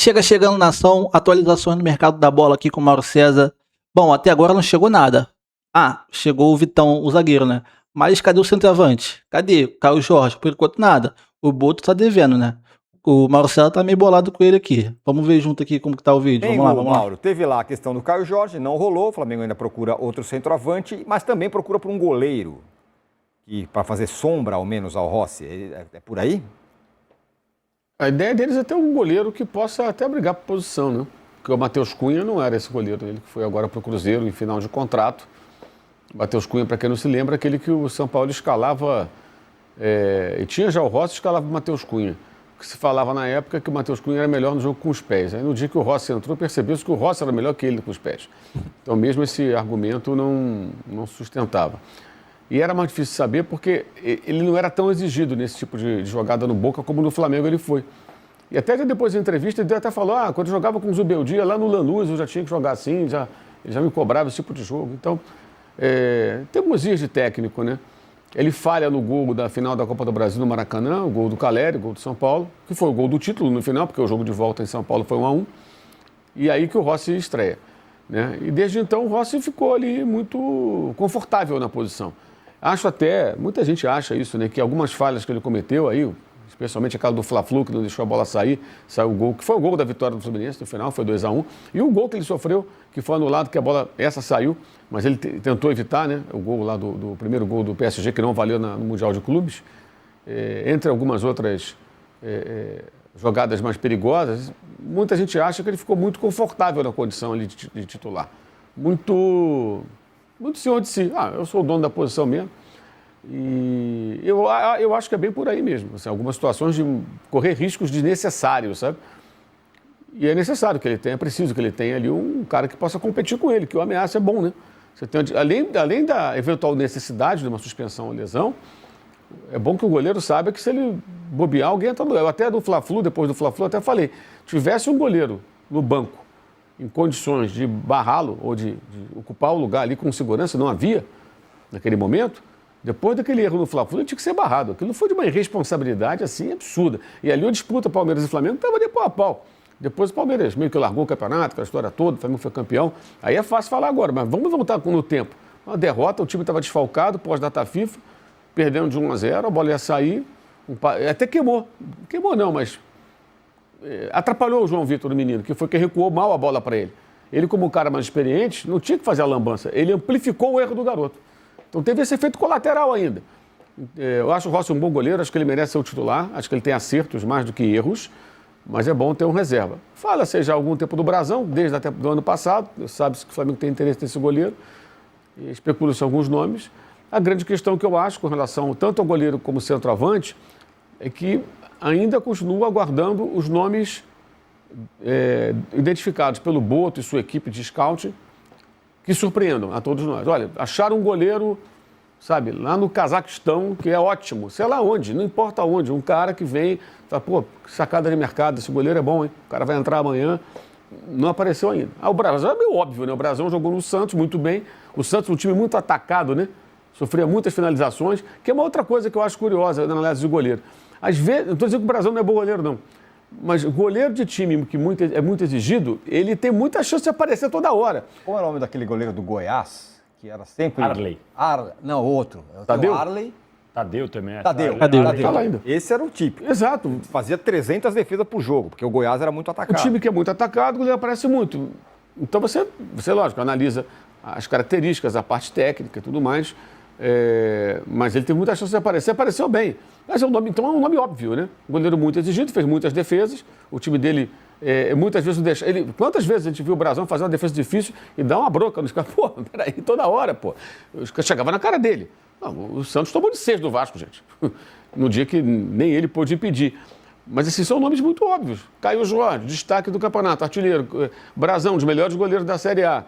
Chegando nação, atualizações no mercado da bola aqui com o Mauro César. Bom, até agora não chegou nada. Ah, chegou o Vitão, o zagueiro, né? Mas cadê o centroavante? Cadê? Caio Jorge? Por enquanto nada. O Boto tá devendo, né? O Mauro César tá meio bolado com ele aqui. Vamos ver junto aqui como que tá o vídeo. Vamos lá, vamos lá. Mauro, teve lá a questão do Caio Jorge, não rolou. O Flamengo ainda procura outro centroavante, mas também procura por um goleiro. E para fazer sombra, ao menos, ao Rossi. É por aí? A ideia deles é ter um goleiro que possa até brigar por posição, né? Porque o Matheus Cunha não era esse goleiro, ele que foi agora para o Cruzeiro em final de contrato. Matheus Cunha, para quem não se lembra, aquele que o São Paulo escalava, e tinha já o Rossi, escalava o Matheus Cunha. O que se falava na época é que o Matheus Cunha era melhor no jogo com os pés. Aí no dia que o Rossi entrou, percebeu-se que o Rossi era melhor que ele com os pés. Então mesmo esse argumento não sustentava. E era mais difícil saber porque ele não era tão exigido nesse tipo de jogada no Boca como no Flamengo ele foi. E até depois da entrevista ele até falou, quando eu jogava com o Zubeldia lá no Lanús eu já tinha que jogar assim, ele já me cobrava esse tipo de jogo. Então, tem alguns dias de técnico, né? Ele falha no gol da final da Copa do Brasil no Maracanã, o gol do Caleri, o gol do São Paulo, que foi o gol do título no final, porque o jogo de volta em São Paulo foi 1-1. E aí que o Rossi estreia, né? E desde então o Rossi ficou ali muito confortável na posição. Acho até, muita gente acha isso, né? Que algumas falhas que ele cometeu aí, especialmente aquela do Fla-Flu, que não deixou a bola sair, saiu o gol, que foi o gol da vitória do Fluminense no final, foi 2-1. E o gol que ele sofreu, que foi anulado, que a bola, essa saiu, mas ele tentou evitar, né? O gol lá do primeiro gol do PSG, que não valeu no Mundial de Clubes. Entre algumas outras jogadas mais perigosas, muita gente acha que ele ficou muito confortável na condição ali de titular. Muito senhor de si. Eu sou o dono da posição mesmo. E eu acho que é bem por aí mesmo. Assim, algumas situações de correr riscos desnecessários, sabe? E é necessário que ele tenha, é preciso que ele tenha ali um cara que possa competir com ele, que o ameaça é bom, né? Você tem, além da eventual necessidade de uma suspensão ou lesão, é bom que o goleiro saiba que se ele bobear, alguém entra no... Eu até do Fla-Flu, depois do Fla-Flu, até falei, tivesse um goleiro no banco em condições de barrá-lo ou de ocupar o lugar ali com segurança, não havia naquele momento, depois daquele erro no Fla-Flu, ele tinha que ser barrado. Aquilo foi de uma irresponsabilidade assim absurda. E ali a disputa Palmeiras e Flamengo estava de pau a pau. Depois o Palmeiras meio que largou o campeonato, a história toda, o Flamengo foi campeão. Aí é fácil falar agora, mas vamos voltar no tempo. Uma derrota, o time estava desfalcado, pós-data FIFA, perdendo de 1-0, a bola ia sair, até queimou. Queimou não, mas atrapalhou o João Vitor, o menino, que foi quem recuou mal a bola para ele. Ele, como um cara mais experiente, não tinha que fazer a lambança. Ele amplificou o erro do garoto. Então teve esse efeito colateral ainda. Eu acho o Rossi um bom goleiro, acho que ele merece ser o titular, acho que ele tem acertos mais do que erros, mas é bom ter um reserva. Fala-se já há algum tempo do Brasão, desde até do ano passado, sabe-se que o Flamengo tem interesse nesse goleiro, especula-se alguns nomes. A grande questão que eu acho com relação tanto ao goleiro como ao centroavante é que ainda continua aguardando os nomes identificados pelo Boto e sua equipe de scouting que surpreendam a todos nós. Olha, acharam um goleiro, sabe, lá no Cazaquistão, que é ótimo, sei lá onde, não importa onde, um cara que vem, fala, pô, sacada de mercado, esse goleiro é bom, hein? O cara vai entrar amanhã, não apareceu ainda. O Brasão é meio óbvio, né? O Brasão jogou no Santos muito bem, o Santos é um time muito atacado, né? Sofria muitas finalizações, que é uma outra coisa que eu acho curiosa na análise de goleiro. Às vezes, não estou dizendo que o Brasão não é bom goleiro, não. Mas goleiro de time que é muito exigido, ele tem muita chance de aparecer toda hora. Qual era o nome daquele goleiro do Goiás? Que era sempre... Arley. Não, outro. Tadeu? Arley. Tadeu também. Tadeu. Tá lá ainda. Esse era o tipo. Exato. Fazia 300 defesas por jogo, porque o Goiás era muito atacado. O time que é muito atacado, o goleiro aparece muito. Então você lógico, analisa as características, a parte técnica e tudo mais. Mas ele tem muita chance de aparecer, apareceu bem. Mas então é um nome óbvio, né? Um goleiro muito exigido, fez muitas defesas, o time dele muitas vezes não deixa. Quantas vezes a gente viu o Brasão fazer uma defesa difícil e dar uma bronca nos caras? Pô, peraí, toda hora, pô. Os caras chegavam na cara dele. Não, o Santos tomou de 6 do Vasco, gente. No dia que nem ele pôde impedir. Mas esses são nomes muito óbvios. Caio Jorge, destaque do campeonato, artilheiro. Brasão, dos melhores goleiros da Série A.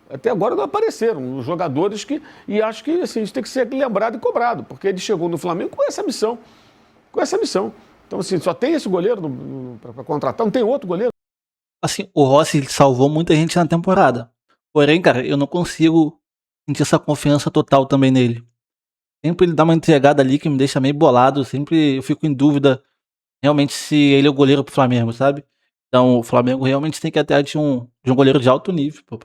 Até agora não apareceram os jogadores que... E acho que assim, isso tem que ser lembrado e cobrado, porque ele chegou no Flamengo com essa missão. Então, assim, só tem esse goleiro para contratar, não tem outro goleiro. Assim, o Rossi salvou muita gente na temporada. Porém, cara, eu não consigo sentir essa confiança total também nele. Sempre ele dá uma entregada ali que me deixa meio bolado, sempre eu fico em dúvida realmente se ele é o goleiro pro Flamengo, sabe? Então o Flamengo realmente tem que ir atrás de um goleiro de alto nível, pô.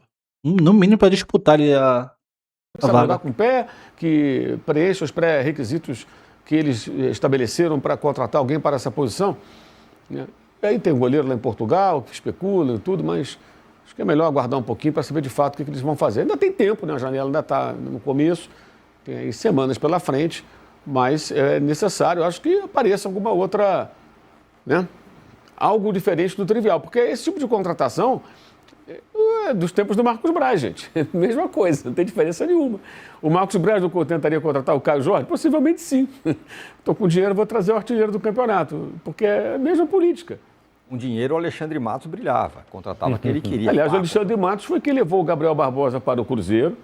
No mínimo para disputar ali a Sabe vaga. jogar com o pé, que preencha os pré-requisitos que eles estabeleceram para contratar alguém para essa posição. Né? E aí tem um goleiro lá em Portugal que especula e tudo, mas acho que é melhor aguardar um pouquinho para saber de fato o que eles vão fazer. Ainda tem tempo, né? A janela ainda está no começo, tem aí semanas pela frente, mas é necessário, acho que apareça alguma outra, né? Algo diferente do trivial, porque esse tipo de contratação é dos tempos do Marcos Braz, gente. Mesma coisa, não tem diferença nenhuma. O Marcos Braz não tentaria contratar o Caio Jorge? Possivelmente sim. Estou com dinheiro, vou trazer o artilheiro do campeonato, porque é a mesma política. Com dinheiro, o Alexandre Matos brilhava, contratava quem ele queria. Aliás, o Alexandre Matos foi quem levou o Gabriel Barbosa para o Cruzeiro.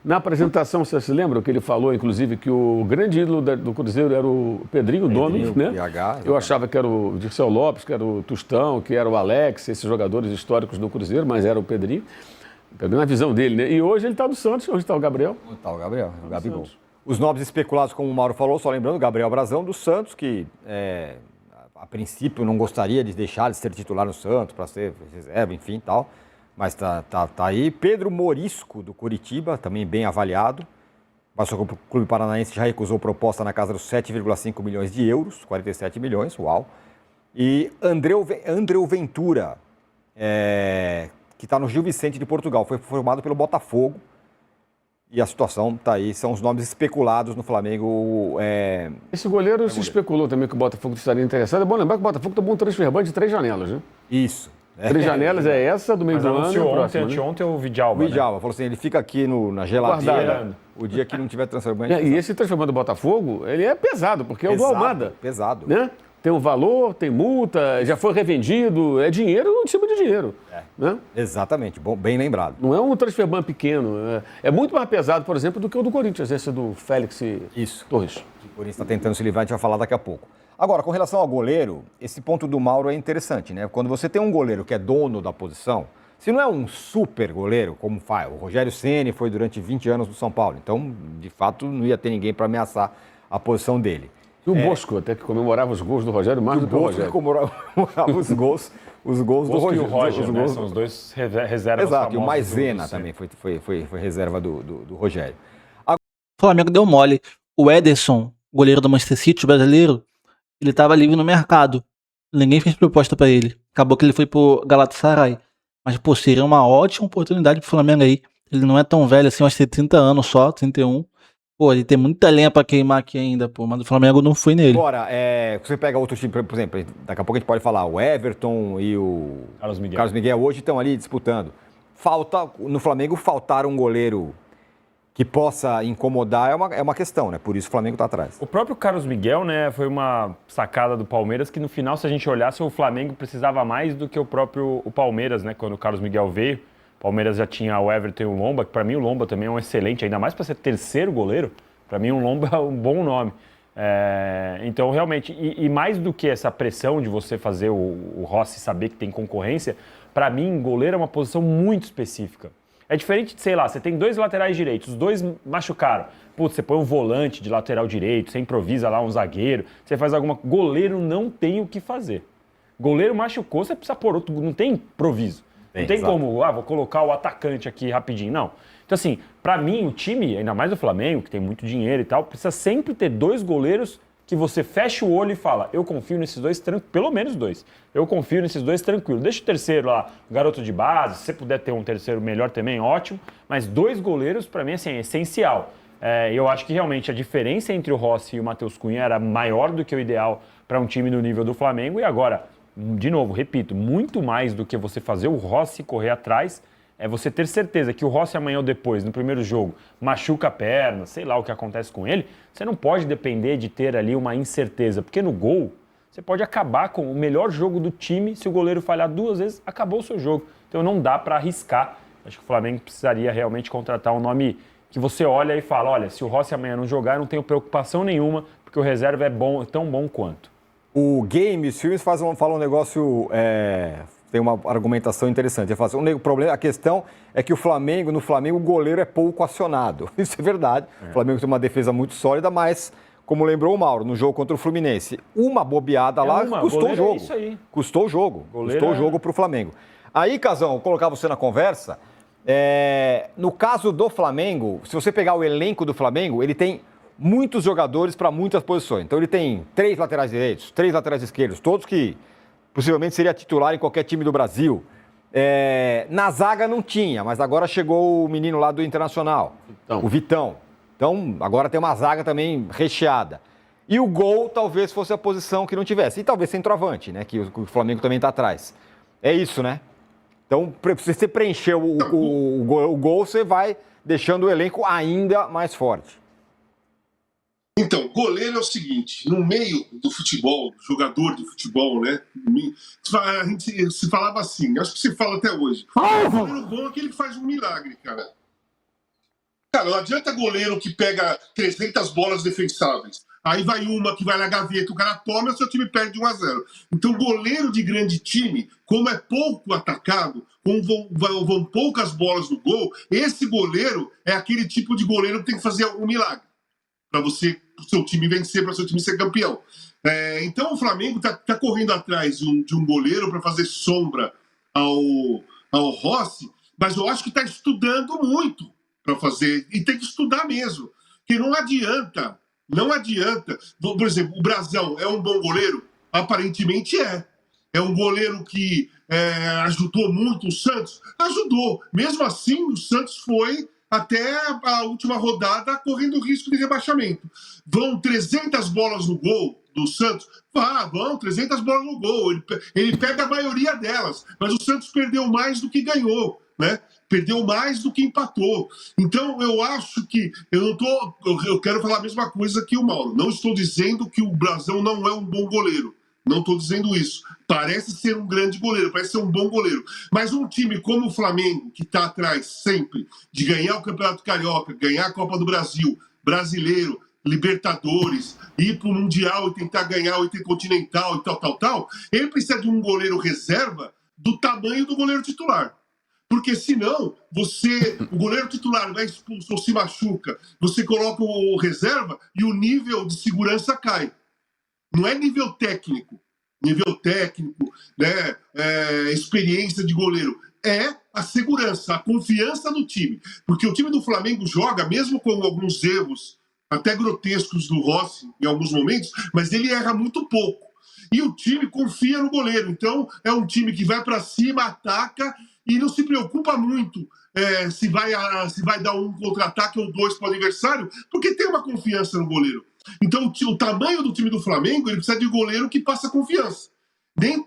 Na apresentação, você se lembra que ele falou, inclusive, que o grande ídolo do Cruzeiro era o Pedrinho Dono, né? PH, eu achava que era o Dirceu Lopes, que era o Tostão, que era o Alex, esses jogadores históricos do Cruzeiro, mas era o Pedrinho. Também na visão dele, né? E hoje ele está no Santos, onde está o Gabriel? Onde está o Gabriel? O Gabigol. Os nomes especulados, como o Mauro falou, só lembrando, Gabriel Brazão do Santos, que a princípio não gostaria de deixar de ser titular no Santos, para ser reserva, enfim, tal. Mas tá aí. Pedro Morisco, do Coritiba, também bem avaliado. Mas o Clube Paranaense já recusou proposta na casa dos 7,5 milhões de euros, 47 milhões, uau. E Andreu Ventura, que está no Gil Vicente de Portugal, foi formado pelo Botafogo. E a situação está aí, são os nomes especulados no Flamengo. Esse goleiro se especulou também que o Botafogo estaria interessado. É bom lembrar que o Botafogo tomou um transfer ban de 3 janelas, né? Isso. 3 janelas é essa, do meio do ano. Ontem o Vidalba. O Vidalba falou assim: ele fica aqui na geladeira Guardado. o dia que não tiver transfer ban. E esse transfer ban do Botafogo, ele é pesado, porque é o do Almada. Pesado. Né? Tem um valor, tem multa, já foi revendido, é dinheiro em cima de dinheiro. Né? Exatamente, bem lembrado. Não é um transfer ban pequeno, é muito mais pesado, por exemplo, do que o do Corinthians, esse do Félix Torres. O Corinthians está tentando se livrar, a gente vai falar daqui a pouco. Agora, com relação ao goleiro, esse ponto do Mauro é interessante, né? Quando você tem um goleiro que é dono da posição, se não é um super goleiro, como faz, o Rogério Ceni foi durante 20 anos no São Paulo, então, de fato, não ia ter ninguém para ameaçar a posição dele. E o Bosco, até que comemorava os gols do Rogério mais do que o Rogério. Comemorava os gols do Rogério. E o Roger, né? São os dois reservas. Exato, e o Maisena também foi reserva do Rogério. O Flamengo deu mole. O Ederson, goleiro do Manchester City, brasileiro, ele estava livre no mercado. Ninguém fez proposta para ele. Acabou que ele foi pro Galatasaray. Mas, pô, seria uma ótima oportunidade pro Flamengo aí. Ele não é tão velho assim, acho que tem 30 anos só, 31. Pô, ele tem muita lenha pra queimar aqui ainda, pô. Mas o Flamengo não foi nele. Agora, você pega outro time, por exemplo, daqui a pouco a gente pode falar, o Everton e o Carlos Miguel hoje estão ali disputando. No Flamengo faltar um goleiro que possa incomodar é uma questão, né? Por isso o Flamengo está atrás. O próprio Carlos Miguel, né, foi uma sacada do Palmeiras que no final, se a gente olhasse, o Flamengo precisava mais do que o próprio Palmeiras, né? Quando o Carlos Miguel veio, o Palmeiras já tinha o Everton e o Lomba, que para mim o Lomba também é um excelente, ainda mais para ser terceiro goleiro, para mim o Lomba é um bom nome. Então, realmente, e mais do que essa pressão de você fazer o Rossi saber que tem concorrência, para mim, goleiro é uma posição muito específica. É diferente de, sei lá, você tem 2 laterais direitos, os 2 machucaram. Putz, você põe um volante de lateral direito, você improvisa lá um zagueiro, você faz alguma... Goleiro não tem o que fazer. Goleiro machucou, você precisa pôr outro... Não tem improviso. Não tem como, vou colocar o atacante aqui rapidinho, não. Então, assim, pra mim, o time, ainda mais o Flamengo, que tem muito dinheiro e tal, precisa sempre ter 2 goleiros que você fecha o olho e fala, eu confio nesses 2, pelo menos 2. Eu confio nesses 2 tranquilo. Deixa o terceiro lá, o garoto de base, se você puder ter um terceiro melhor também, ótimo. Mas 2 goleiros, para mim, assim, é essencial. Eu acho que realmente a diferença entre o Rossi e o Matheus Cunha era maior do que o ideal para um time no nível do Flamengo. E agora, de novo, repito, muito mais do que você fazer o Rossi correr atrás, é você ter certeza que o Rossi amanhã ou depois, no primeiro jogo, machuca a perna, sei lá o que acontece com ele, você não pode depender de ter ali uma incerteza, porque no gol você pode acabar com o melhor jogo do time, se o goleiro falhar 2 vezes, acabou o seu jogo. Então não dá para arriscar. Acho que o Flamengo precisaria realmente contratar um nome que você olha e fala, olha, se o Rossi amanhã não jogar, eu não tenho preocupação nenhuma, porque o reserva é bom, tão bom quanto. O Games Filmes fala um negócio... Tem uma argumentação interessante. A questão é que no Flamengo o goleiro é pouco acionado. Isso é verdade. O Flamengo tem uma defesa muito sólida, mas como lembrou o Mauro, no jogo contra o Fluminense, uma bobeada lá custou o jogo. Isso aí. Custou o jogo. Custou o jogo para o Flamengo. Aí, Casão, vou colocar você na conversa. No caso do Flamengo, se você pegar o elenco do Flamengo, ele tem muitos jogadores para muitas posições. Então ele tem 3 laterais direitos, 3 laterais esquerdos, todos que possivelmente seria titular em qualquer time do Brasil. Na zaga não tinha, mas agora chegou o menino lá do Internacional, o Vitão. Então agora tem uma zaga também recheada. E o gol talvez fosse a posição que não tivesse. E talvez centroavante, né? Que o Flamengo também está atrás. É isso, né? Então, se você preencher o gol, você vai deixando o elenco ainda mais forte. Então, goleiro é o seguinte, no meio do futebol, jogador de futebol, né? A gente se falava assim, acho que se fala até hoje. O goleiro bom é aquele que faz um milagre, cara. Cara, não adianta goleiro que pega 300 bolas defensáveis. Aí vai uma que vai na gaveta, o cara toma e o seu time perde 1-0. Então, goleiro de grande time, como é pouco atacado, como vão poucas bolas no gol, esse goleiro é aquele tipo de goleiro que tem que fazer um milagre para o seu time vencer, para o seu time ser campeão. Então, o Flamengo está correndo atrás de um goleiro para fazer sombra ao Rossi, mas eu acho que está estudando muito para fazer, e tem que estudar mesmo, porque não adianta. Por exemplo, o Brasão é um bom goleiro? Aparentemente é. É um goleiro que ajudou muito o Santos? Ajudou. Mesmo assim, o Santos foi até a última rodada correndo risco de rebaixamento. Vão 300 bolas no gol do Santos? Vão 300 bolas no gol. Ele pega a maioria delas, mas o Santos perdeu mais do que ganhou, né? Perdeu mais do que empatou. Então, eu acho que eu quero falar a mesma coisa que o Mauro. Não estou dizendo que o Brasão não é um bom goleiro. Não estou dizendo isso. Parece ser um grande goleiro, parece ser um bom goleiro. Mas um time como o Flamengo, que está atrás sempre de ganhar o Campeonato Carioca, ganhar a Copa do Brasil, Brasileiro, Libertadores, ir para o Mundial e tentar ganhar o Intercontinental e tal, ele precisa de um goleiro reserva do tamanho do goleiro titular. Porque senão, o goleiro titular vai expulso ou se machuca, você coloca o reserva e o nível de segurança cai. Não é nível técnico, né, experiência de goleiro. É a segurança, a confiança do time. Porque o time do Flamengo joga, mesmo com alguns erros, até grotescos do Rossi em alguns momentos, mas ele erra muito pouco. E o time confia no goleiro. Então, é um time que vai para cima, ataca e não se preocupa muito se vai dar um contra-ataque ou 2 para o adversário, porque tem uma confiança no goleiro. Então, o tamanho do time do Flamengo, ele precisa de goleiro que passa confiança. Não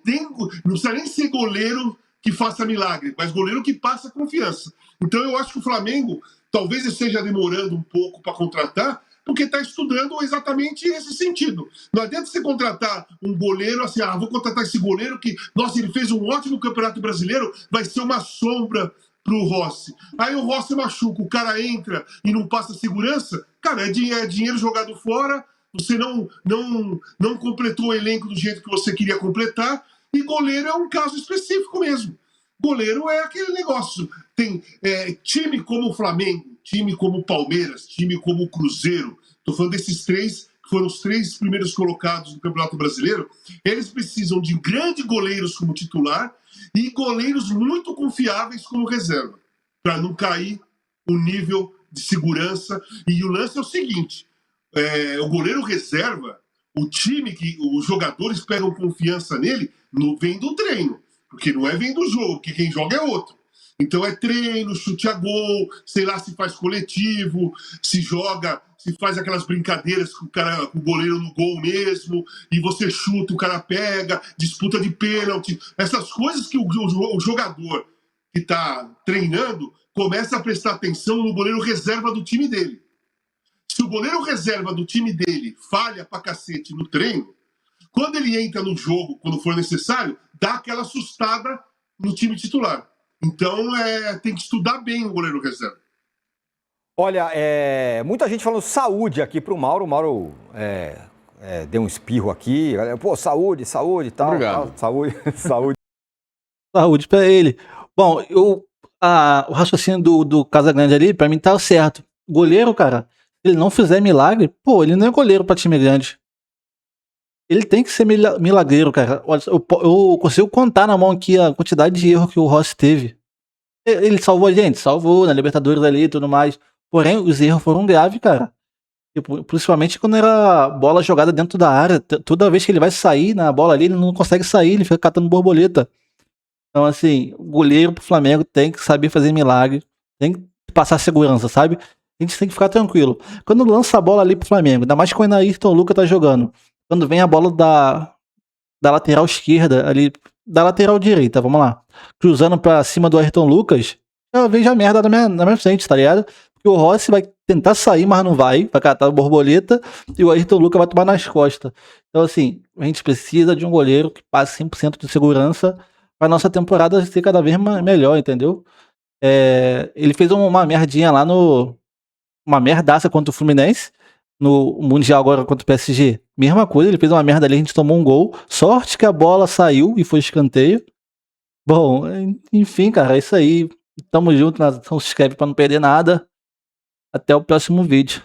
precisa nem ser goleiro que faça milagre, mas goleiro que passa confiança. Então, eu acho que o Flamengo talvez esteja demorando um pouco para contratar, porque está estudando exatamente esse sentido. Não adianta você contratar um goleiro assim, vou contratar esse goleiro que, nossa, ele fez um ótimo Campeonato Brasileiro, vai ser uma sombra para o Rossi. Aí o Rossi machuca, o cara entra e não passa segurança, cara, é dinheiro jogado fora, você não completou o elenco do jeito que você queria completar, e goleiro é um caso específico mesmo. Goleiro é aquele negócio. Tem time como o Flamengo, time como o Palmeiras, time como o Cruzeiro, estou falando desses 3, que foram os 3 primeiros colocados no Campeonato Brasileiro, eles precisam de grandes goleiros como titular e goleiros muito confiáveis como reserva, para não cair o nível de segurança. E o lance é o seguinte, o goleiro reserva, o time que os jogadores pegam confiança nele, não vem do treino, porque não vem do jogo, porque quem joga é outro. Então é treino, chute a gol, sei lá se faz coletivo, se joga, se faz aquelas brincadeiras com o goleiro no gol mesmo, e você chuta, o cara pega, disputa de pênalti, essas coisas que o jogador que está treinando começa a prestar atenção no goleiro reserva do time dele. Se o goleiro reserva do time dele falha pra cacete no treino, quando ele entra no jogo, quando for necessário, dá aquela assustada no time titular. Então, tem que estudar bem o goleiro reserva. Olha, muita gente falando saúde aqui pro Mauro. O Mauro deu um espirro aqui. Pô, saúde e tal. Obrigado. Saúde. Saúde pra ele. Bom, o raciocínio do Casagrande ali, pra mim tá certo. Goleiro, cara, ele não fizer milagre, pô, ele não é goleiro pra time grande. Ele tem que ser milagreiro, cara. Olha, eu consigo contar na mão aqui a quantidade de erro que o Rossi teve. Ele salvou a gente? Salvou, na Libertadores ali e tudo mais. Porém, os erros foram graves, cara. Tipo, principalmente quando era bola jogada dentro da área. Toda vez que ele vai sair na bola ali, ele não consegue sair, ele fica catando borboleta. Então, assim, o goleiro pro Flamengo tem que saber fazer milagre, tem que passar segurança, sabe? A gente tem que ficar tranquilo. Quando lança a bola ali pro Flamengo, ainda mais quando o Ayrton Lucas tá jogando. Quando vem a bola da lateral esquerda, ali, da lateral direita, vamos lá, cruzando pra cima do Ayrton Lucas, eu vejo a merda na minha frente, tá ligado? Porque o Rossi vai tentar sair, mas não vai catar a borboleta, e o Ayrton Lucas vai tomar nas costas. Então, assim, a gente precisa de um goleiro que passe 100% de segurança pra nossa temporada ser cada vez melhor, entendeu? Ele fez uma merdinha lá uma merdaça contra o Fluminense, no Mundial agora contra o PSG. Mesma coisa, ele fez uma merda ali, a gente tomou um gol. Sorte que a bola saiu e foi escanteio. Bom, enfim, cara, é isso aí. Tamo junto, se inscreve pra não perder nada. Até o próximo vídeo.